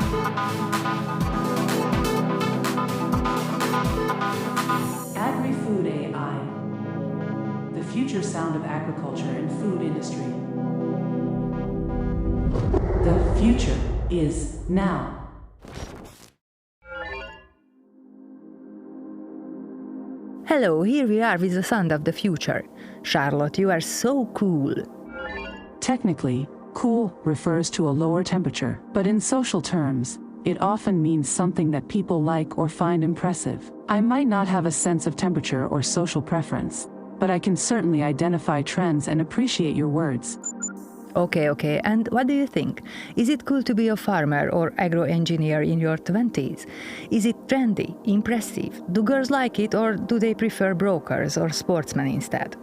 AGRI-FOOD.AI, the future sound of agriculture and food industry. The future is now. Hello, here we are with the sound of the future. Charlotte, you are so cool. Technically, cool refers to a lower temperature, but in social terms, it often means something that people like or find impressive. I might not have a sense of temperature or social preference, but I can certainly identify trends and appreciate your words. Okay, and what do you think? Is it cool to be a farmer or agro-engineer in your 20s? Is it trendy, impressive? Do girls like it, or do they prefer brokers or sportsmen instead?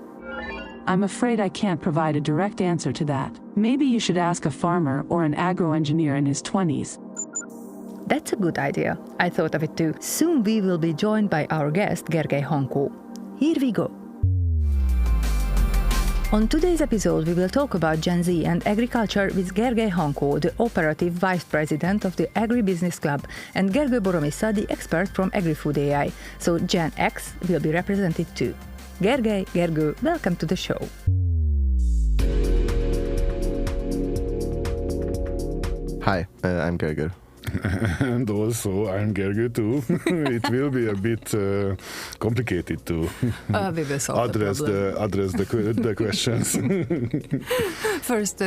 I'm afraid I can't provide a direct answer to that. Maybe you should ask a farmer or an agro-engineer in his 20s. That's a good idea. I thought of it too. Soon we will be joined by our guest, Gergely Hankó. Here we go. On today's episode, we will talk about Gen Z and agriculture with Gergely Hankó, the operative vice president of the Agribusiness Club, and Gergő Boromissa, the expert from AGRI-FOOD.AI. So Gen X will be represented too. Gergő, welcome to the show. Hi, I'm Gergő. And also, I'm Gergő too. It will be a bit complicated to We will solve address the questions. First,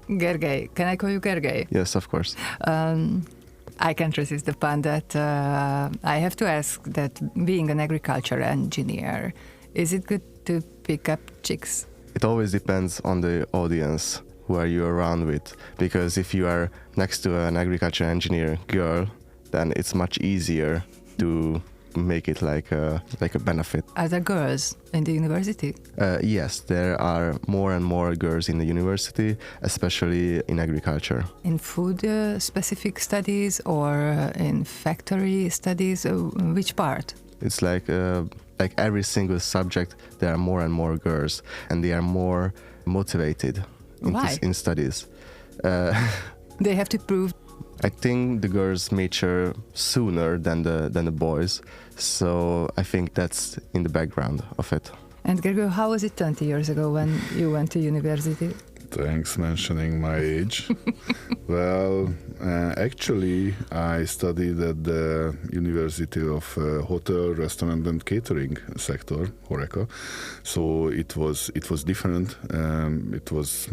Gergely, can I call you Gergely? Yes, of course. I can't resist the pun that I have to ask that being an agriculture engineer, is it good to pick up chicks? It always depends on the audience who are you around with, because if you are next to an agriculture engineer girl, then it's much easier to make it like a benefit. Are there girls in the university? Yes, there are more and more girls in the university, especially in agriculture. In food specific studies or in factory studies? Which part? It's like every single subject, there are more and more girls, and they are more motivated in studies. They have to prove. I think the girls mature sooner than the boys, so I think that's in the background of it. And Gergő, how was it 20 years ago when you went to university? Thanks mentioning my age. Well, actually, I studied at the University of Hotel, Restaurant and Catering sector, HoReCa. So it was different. It was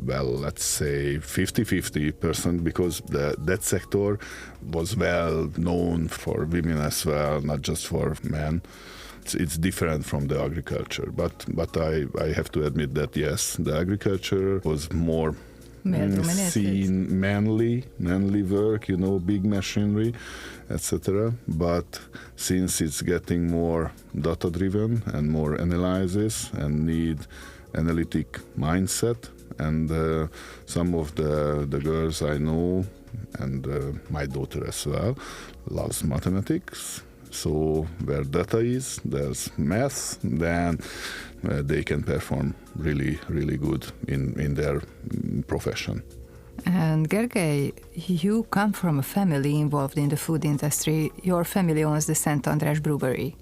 let's say 50-50%, because that sector was well known for women as well, not just for men. It's different from the agriculture, but I have to admit that yes, the agriculture was more seen manly work, big machinery, etc. But since it's getting more data driven and more analysis and need analytic mindset, and some of the girls I know, and my daughter as well, loves mathematics. So where data is, there's math, then they can perform really, really good in their profession. And Gergely, you come from a family involved in the food industry. Your family owns the Szent András Brewery.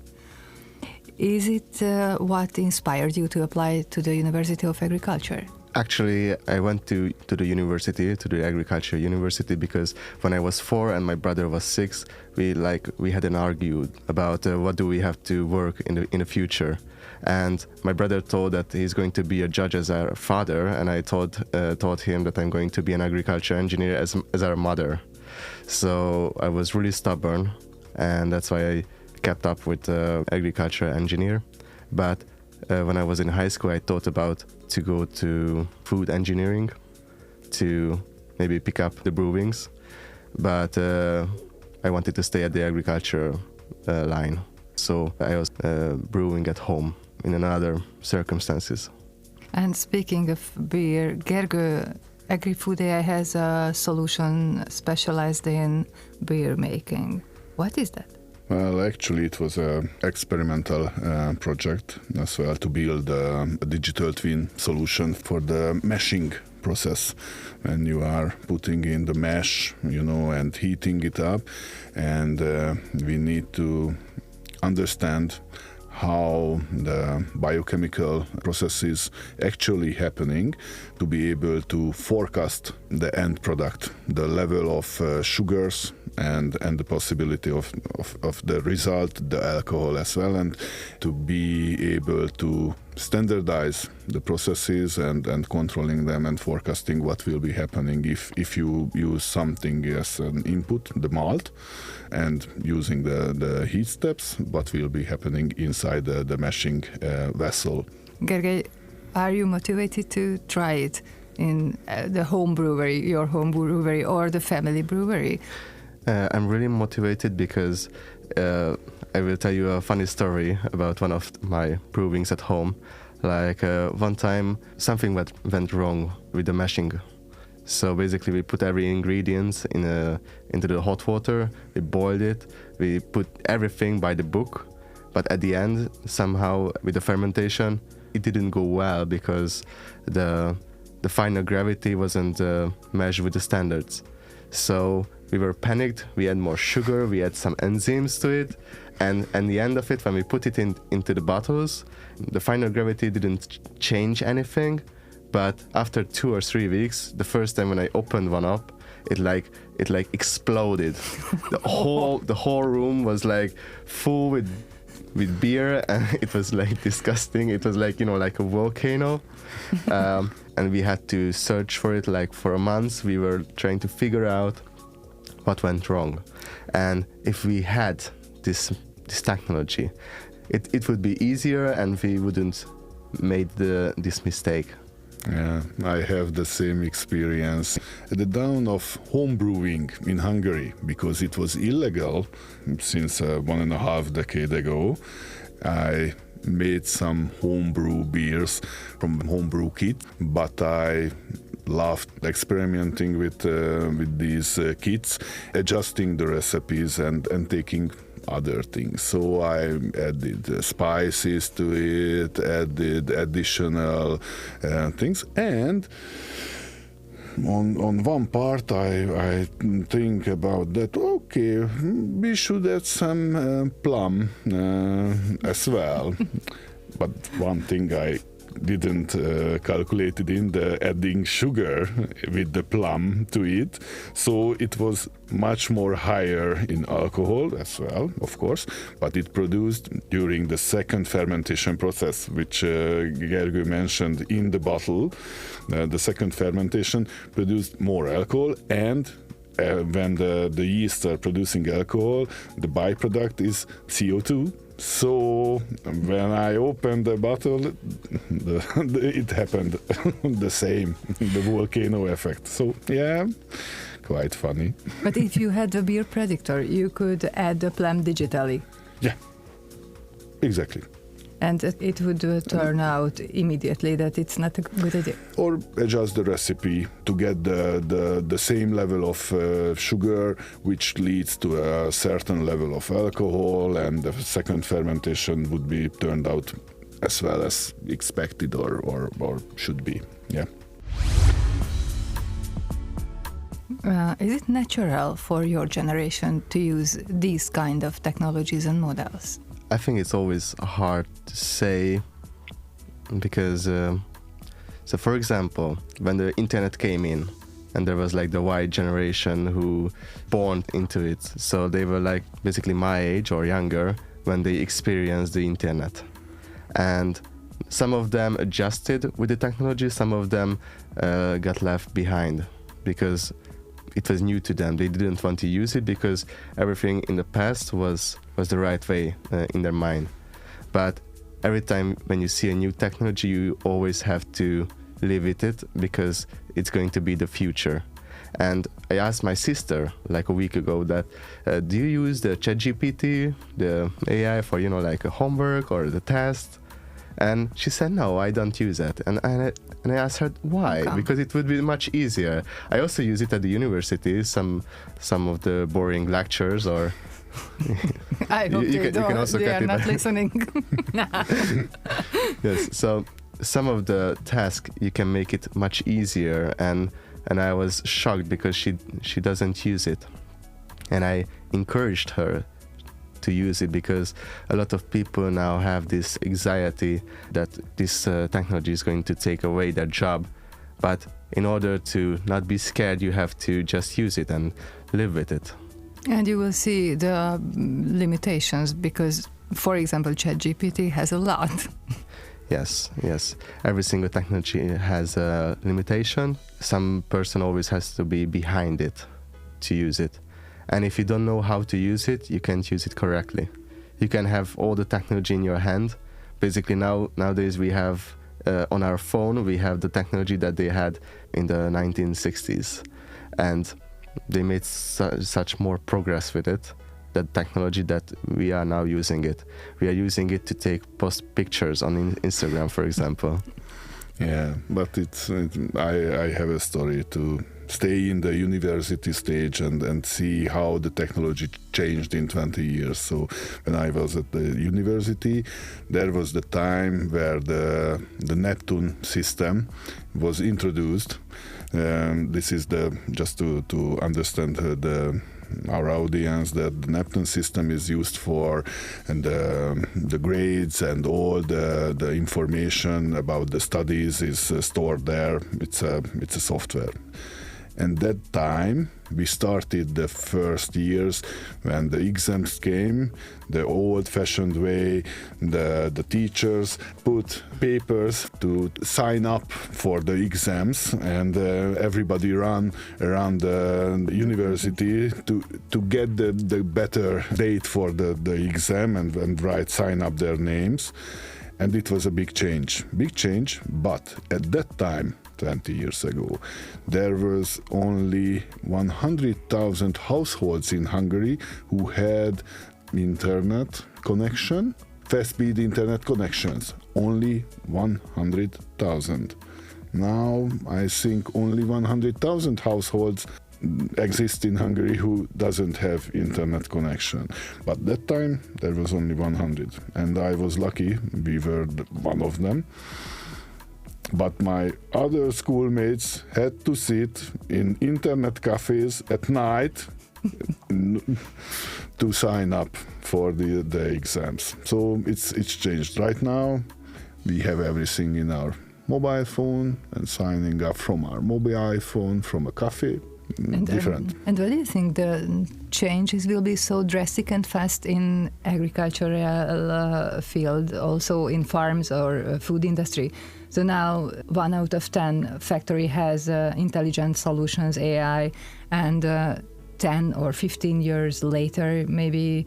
Is it what inspired you to apply to the University of Agriculture? Actually, I went to the university, to the agriculture university, because when I was 4 and my brother was 6, we had an argument about what do we have to work in the future. And my brother told that he's going to be a judge as our father, and I told him that I'm going to be an agriculture engineer as our mother. So I was really stubborn, and that's why I kept up with agriculture engineer. But when I was in high school, I thought about to go to food engineering, to maybe pick up the brewings, but I wanted to stay at the agriculture line. So I was brewing at home in another circumstances. And speaking of beer, Gergő, AGRI-FOOD.AI has a solution specialized in beer making. What is that? Well, actually, it was an experimental project as well to build a digital twin solution for the meshing process when you are putting in the mash, and heating it up. And we need to understand how the biochemical process is actually happening to be able to forecast the end product, the level of sugars and the possibility of the result, the alcohol as well, and to be able to standardize the processes and controlling them and forecasting what will be happening if you use something as an input, the malt, and using the heat steps, what will be happening inside the mashing vessel. Gergely, are you motivated to try it in the home brewery, your home brewery, or the family brewery? I'm really motivated because I will tell you a funny story about one of my brewings at home. Like one time something went wrong with the mashing. So basically we put every ingredient into the hot water, we boiled it, we put everything by the book, but at the end somehow with the fermentation it didn't go well because the final gravity wasn't measured with the standards. So we were panicked, we had more sugar, we had some enzymes to it, and at the end of it, when we put it into the bottles, the final gravity didn't change anything, but after 2 or 3 weeks, the first time when I opened one up, it exploded. The whole room was like full with beer, and it was like disgusting. It was like like a volcano. And we had to search for it like for a month. We were trying to figure out what went wrong. And if we had this technology, it would be easier and we wouldn't made this mistake. Yeah, I have the same experience. At the dawn of home brewing in Hungary, because it was illegal since 1.5 decades ago, I made some homebrew beers from homebrew kit, but I loved experimenting with these kits, adjusting the recipes and taking other things. So I added spices to it, added additional things, and on one part I think about that, okay, we should add some plum as well. But one thing I didn't calculate it in the adding sugar with the plum to it, so it was much more higher in alcohol as well, of course, but it produced during the second fermentation process, which Gergely mentioned in the bottle. The second fermentation produced more alcohol, and when the yeasts are producing alcohol, the byproduct is CO2. So when I opened the bottle, it happened the same, the volcano effect. So yeah, quite funny. But if you had a BeerPredictor, you could add the plum digitally. Yeah, exactly. And it would turn out immediately that it's not a good idea. Or adjust the recipe to get the same level of sugar, which leads to a certain level of alcohol, and the second fermentation would be turned out as well as expected or should be. Yeah. Is it natural for your generation to use these kind of technologies and models? I think it's always hard to say because, so for example, when the internet came in and there was like the Y generation who born into it, so they were like basically my age or younger when they experienced the internet. And some of them adjusted with the technology, some of them got left behind because it was new to them. They didn't want to use it because everything in the past was the right way in their mind. But every time when you see a new technology, you always have to live with it because it's going to be the future. And I asked my sister like a week ago that, do you use the ChatGPT, the AI for, like a homework or the test? And she said, no, I don't use it. And I asked her why, because it would be much easier. I also use it at the university, some of the boring lectures or... I hope they are not listening. Yes, so some of the tasks you can make it much easier, and I was shocked because she doesn't use it, and I encouraged her to use it, because a lot of people now have this anxiety that this technology is going to take away their job. But in order to not be scared, you have to just use it and live with it. And you will see the limitations because, for example, ChatGPT has a lot. Yes. Every single technology has a limitation. Some person always has to be behind it to use it. And if you don't know how to use it, you can't use it correctly. You can have all the technology in your hand. Basically nowadays we have on our phone, we have the technology that they had in the 1960s. And they made such more progress with it, that technology, that we are now using it. We are using it to post pictures on Instagram, for example. Yeah, but I have a story to stay in the university stage and see how the technology changed in 20 years. So when I was at the university, there was the time where the Neptune system was introduced. This is just to understand our audience, that the Neptune system is used for the grades, and all the information about the studies is stored there. It's a software. And that time we started the first years when the exams came, the old-fashioned way. The teachers put papers to sign up for the exams, and everybody ran around the university to get the better date for the exam and sign up their names. And it was a big change, but at that time, 20 years ago, there was only 100,000 households in Hungary who had internet connection, fast-speed internet connections. Only 100,000. Now, I think only 100,000 households exist in Hungary who doesn't have internet connection. But that time, there was only 100. And I was lucky, we were one of them. But my other schoolmates had to sit in internet cafes at night to sign up for the exams. So it's changed. Right now, we have everything in our mobile phone, and signing up from our mobile phone from a cafe. Different. And what do you think the changes will be so drastic and fast in agricultural field, also in farms or food industry? So now 1 out of 10 factory has intelligent solutions, AI, and 10 or 15 years later, maybe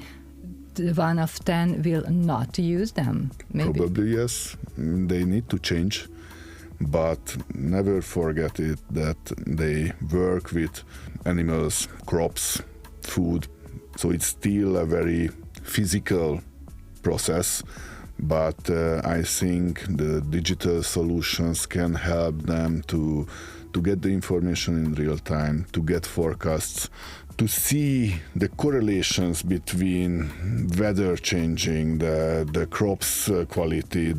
1 of 10 will not use them. Maybe. Probably yes. They need to change. But never forget it that they work with animals, crops, food. So it's still a very physical process. But I think the digital solutions can help them to get the information in real time, to get forecasts, to see the correlations between weather changing, the crops quality,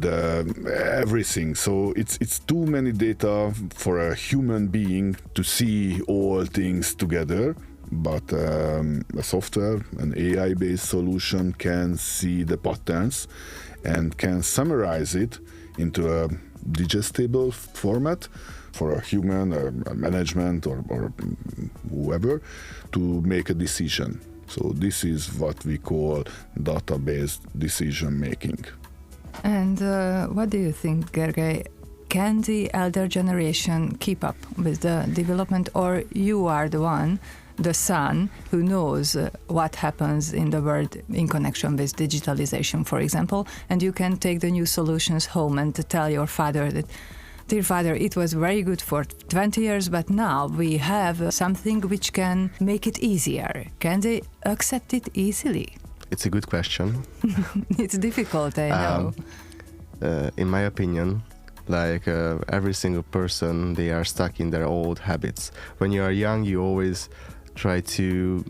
everything. So it's too many data for a human being to see all things together. But a software, an AI-based solution, can see the patterns and can summarize it into a digestible format for a human, a management, or whoever, to make a decision. So this is what we call data-based decision making. And what do you think, Gergely? Can the elder generation keep up with the development, or you are the one, the son, who knows what happens in the world in connection with digitalization, for example, and you can take the new solutions home and tell your father that, dear father, it was very good for 20 years, but now we have something which can make it easier. Can they accept it easily? It's a good question. It's difficult, I know. In my opinion, like every single person, they are stuck in their old habits. When you are young, you always try to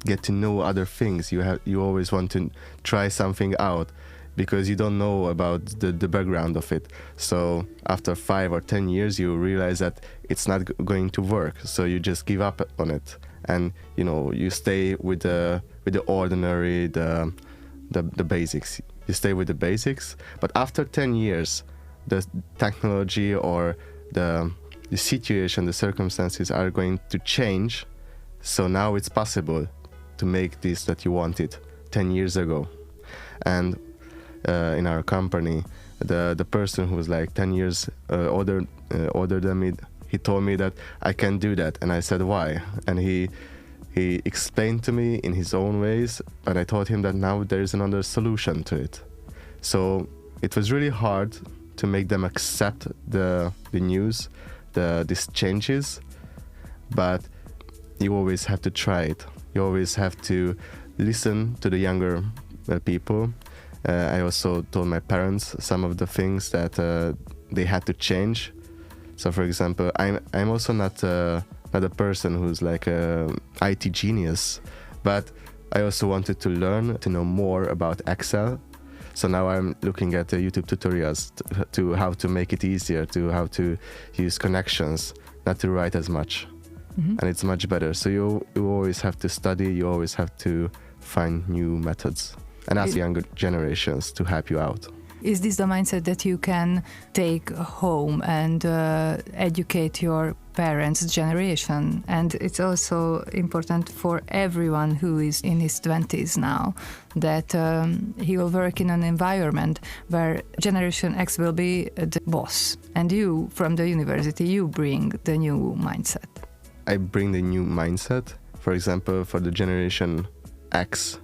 get to know other things. You always want to try something out. because you don't know about the background of it. So after 5 or 10 years, you realize that it's not going to work. So you just give up on it, and you stay with the ordinary, the basics. You stay with the basics, but after 10 years, the technology or the situation, the circumstances are going to change. So now it's possible to make this that you wanted 10 years ago. And in our company, the person who was like 10 years older than me, he told me that I can do that. And I said, why? And he explained to me in his own ways, but I told him that now there is another solution to it. So it was really hard to make them accept the news, these changes, but you always have to try it. You always have to listen to the younger people. I also told my parents some of the things that they had to change. So, for example, I'm also not a person who's like a IT genius, but I also wanted to learn to know more about Excel. So now I'm looking at YouTube tutorials to how to make it easier, to how to use connections, not to write as much. And it's much better. So you always have to study, you always have to find new methods and ask younger generations to help you out. Is this the mindset that you can take home and educate your parents' generation? And it's also important for everyone who is in his 20s now that he will work in an environment where Generation X will be the boss. And you, from the university, you bring the new mindset. I bring the new mindset. For example, for the Generation X,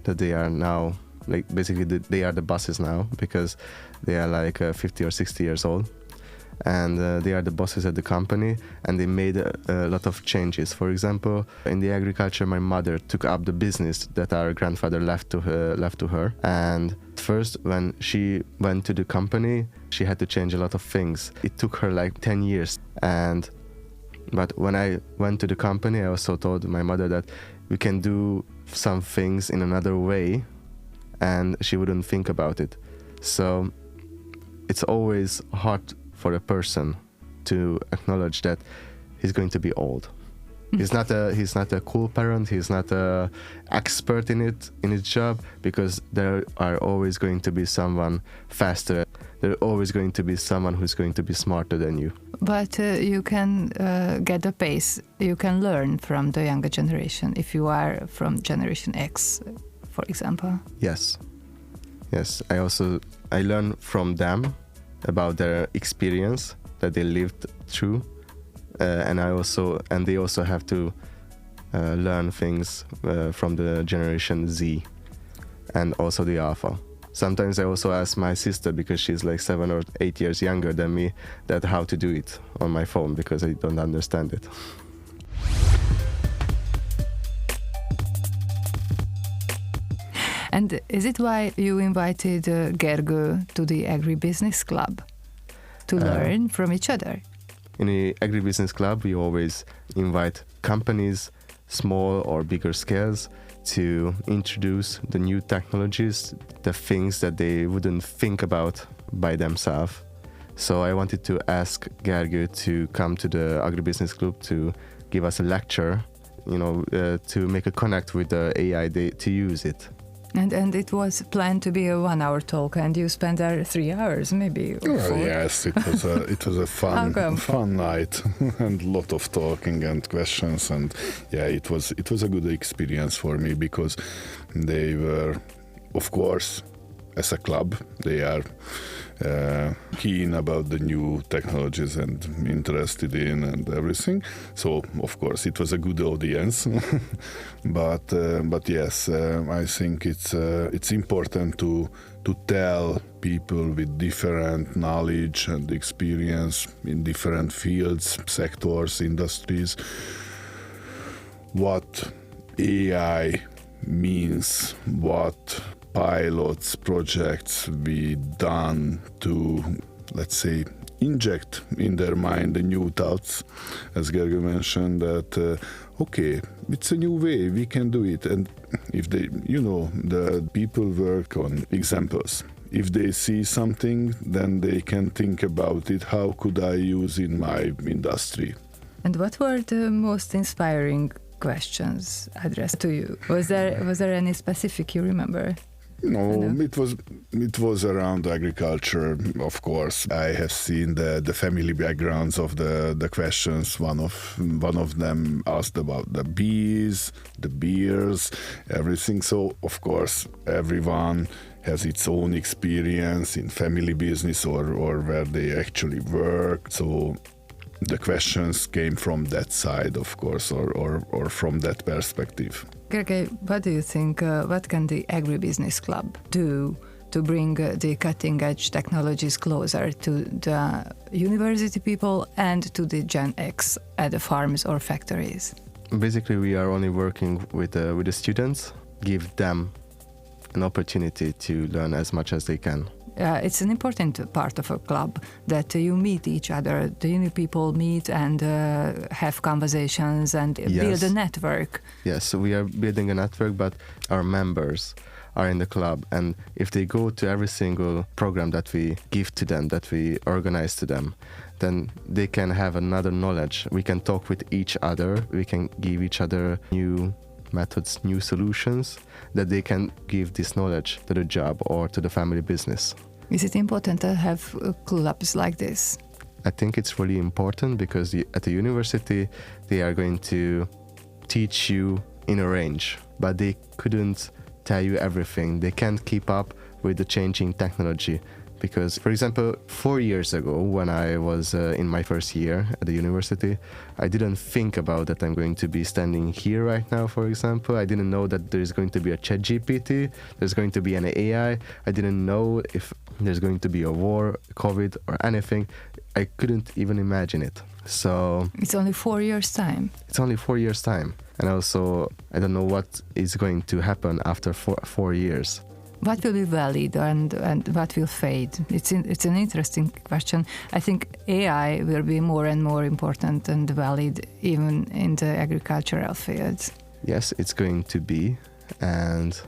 that they are now, like basically they are the bosses now, because they are like 50 or 60 years old, and they are the bosses at the company, and they made a lot of changes. For example, in the agriculture, my mother took up the business that our grandfather left to her. And first, when she went to the company, she had to change a lot of things. It took her like 10 years. But when I went to the company, I also told my mother that we can do some things in another way, and she wouldn't think about it. So it's always hard for a person to acknowledge that he's going to be old. He's not a cool parent, he's not an expert in his job, because there are always going to be someone faster. There's always going to be someone who's going to be smarter than you. But you can get the pace, you can learn from the younger generation if you are from Generation X, for example. Yes. I learn from them about their experience that they lived through, and they also have to learn things from the Generation Z and also the Alpha. Sometimes I also ask my sister, because she's like 7 or 8 years younger than me, that how to do it on my phone, because I don't understand it. And is it why you invited Gergő to the Agribusiness Club? To learn from each other? In the Agribusiness Club, we always invite companies, small or bigger scales, to introduce the new technologies, the things that they wouldn't think about by themselves. So I wanted to ask Gergő to come to the Agribusiness Club to give us a lecture, to make a connect with the AI, to use it. And it was planned to be a 1-hour talk, and you spent there 3 hours, maybe. Yes, it was a fun night, and a lot of talking and questions, and it was a good experience for me, because they were, of course, as a club, they are keen about the new technologies and interested in and everything. So of course it was a good audience, but yes, I think it's important to tell people with different knowledge and experience in different fields, sectors, industries, what AI means, what pilots, projects we done to, let's say, inject in their mind the new thoughts, as Gergely mentioned, that okay, it's a new way, we can do it. And if they, the people work on examples. If they see something, then they can think about it. How could I use in my industry? And what were the most inspiring questions addressed to you? Was there any specific you remember? No, it was around agriculture, of course. I have seen the family backgrounds of the questions. One of them asked about the bees, the beers, everything. So of course everyone has its own experience in family business or where they actually work. So the questions came from that side, of course, or from that perspective. Gergely, what do you think, what can the Agribusiness Club do to bring the cutting-edge technologies closer to the university people and to the Gen X at the farms or factories? Basically, we are only working with the students, give them an opportunity to learn as much as they can. It's an important part of a club that you meet each other, the young people meet and have conversations and build a network. Yes, so we are building a network, but our members are in the club, and if they go to every single program that we give to them, that we organize to them, then they can have another knowledge. We can talk with each other, we can give each other new methods, new solutions that they can give this knowledge to the job or to the family business. Is it important to have clubs like this? I think it's really important because at the university they are going to teach you in a range, but they couldn't tell you everything. They can't keep up with the changing technology. Because, for example, 4 years ago, when I was in my first year at the university, I didn't think about that I'm going to be standing here right now, for example. I didn't know that there's going to be a ChatGPT, there's going to be an AI. I didn't know if there's going to be a war, COVID, or anything. I couldn't even imagine it. So it's only 4 years' time. It's only 4 years' time. And also, I don't know what is going to happen after 4 years. What will be valid and what will fade? It's an interesting question. I think AI will be more and more important and valid even in the agricultural fields. Yes, it's going to be. And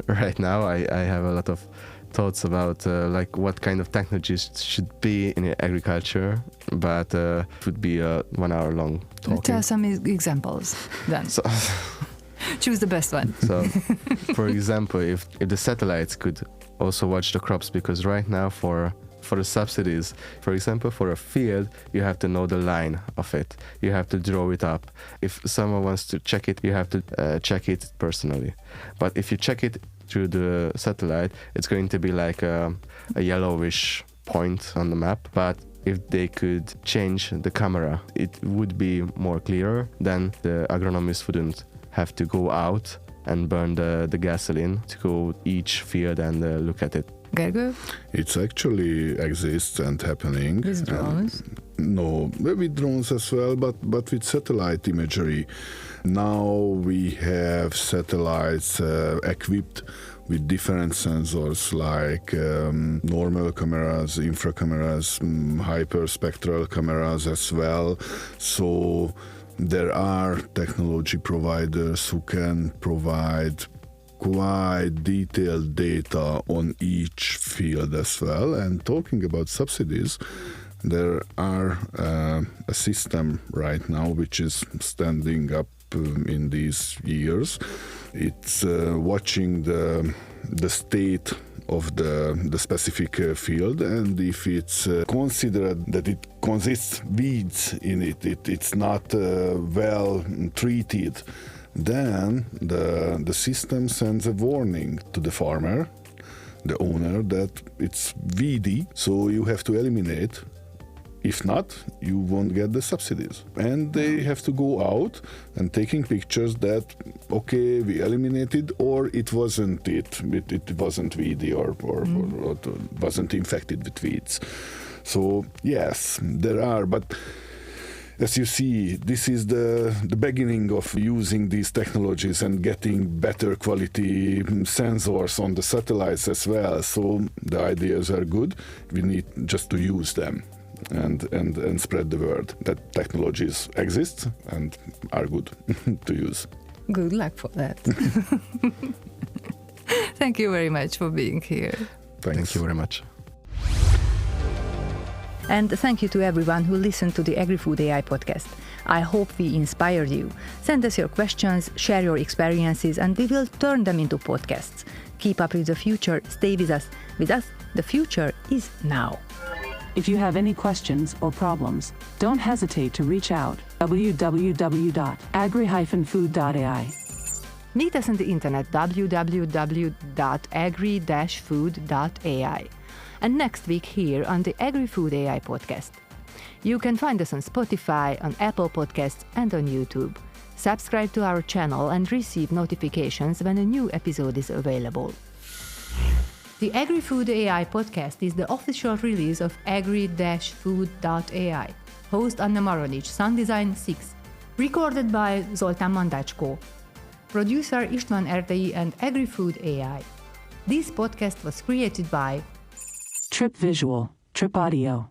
right now I have a lot of thoughts about like what kind of technologies should be in agriculture, but it would be a 1 hour long talk. Tell some examples then. Choose the best one. So, for example, if the satellites could also watch the crops, because right now for the subsidies, for example, for a field, you have to know the line of it. You have to draw it up. If someone wants to check it, you have to check it personally. But if you check it through the satellite, it's going to be like a yellowish point on the map. But if they could change the camera, it would be more clearer. Then the agronomist wouldn't have to go out and burn the gasoline to go each field and look at it. Gergely? It actually exists and happening. With drones? No, with drones as well, but with satellite imagery. Now we have satellites equipped with different sensors like normal cameras, infra cameras, hyperspectral cameras as well. So there are technology providers who can provide quite detailed data on each field as well. And talking about subsidies, there are a system right now which is standing up in these years. It's watching the state of the specific field, and if it's considered that it consists weeds in it, it's not well treated, then the system sends a warning to the farmer, the owner, that it's weedy, so you have to eliminate. If not, you won't get the subsidies. And they have to go out and taking pictures that, okay, we eliminated, or it wasn't it wasn't weedy or wasn't infected with weeds. So yes, there are, but as you see, this is the beginning of using these technologies and getting better quality sensors on the satellites as well. So the ideas are good. We need just to use them. and spread the word that technologies exist and are good to use. Good luck for that. Thank you very much for being here. Thanks. Thank you very much. And thank you to everyone who listened to the AGRI-Food.AI podcast. I hope we inspired you. Send us your questions, share your experiences, and we will turn them into podcasts. Keep up with the future. Stay with us. With us, the future is now. If you have any questions or problems, don't hesitate to reach out. www.agri-food.ai. Meet us on the internet, www.agri-food.ai. And next week here on the Agri-Food.AI podcast. You can find us on Spotify, on Apple Podcasts, and on YouTube. Subscribe to our channel and receive notifications when a new episode is available. The Agri-Food.AI podcast is the official release of Agri-Food.AI. Host Anna Maronic, sound design 6. Recorded by Zoltán Mandácskó. Producer István Erdei and Agri-Food.AI. This podcast was created by Trip Visual, Trip Audio.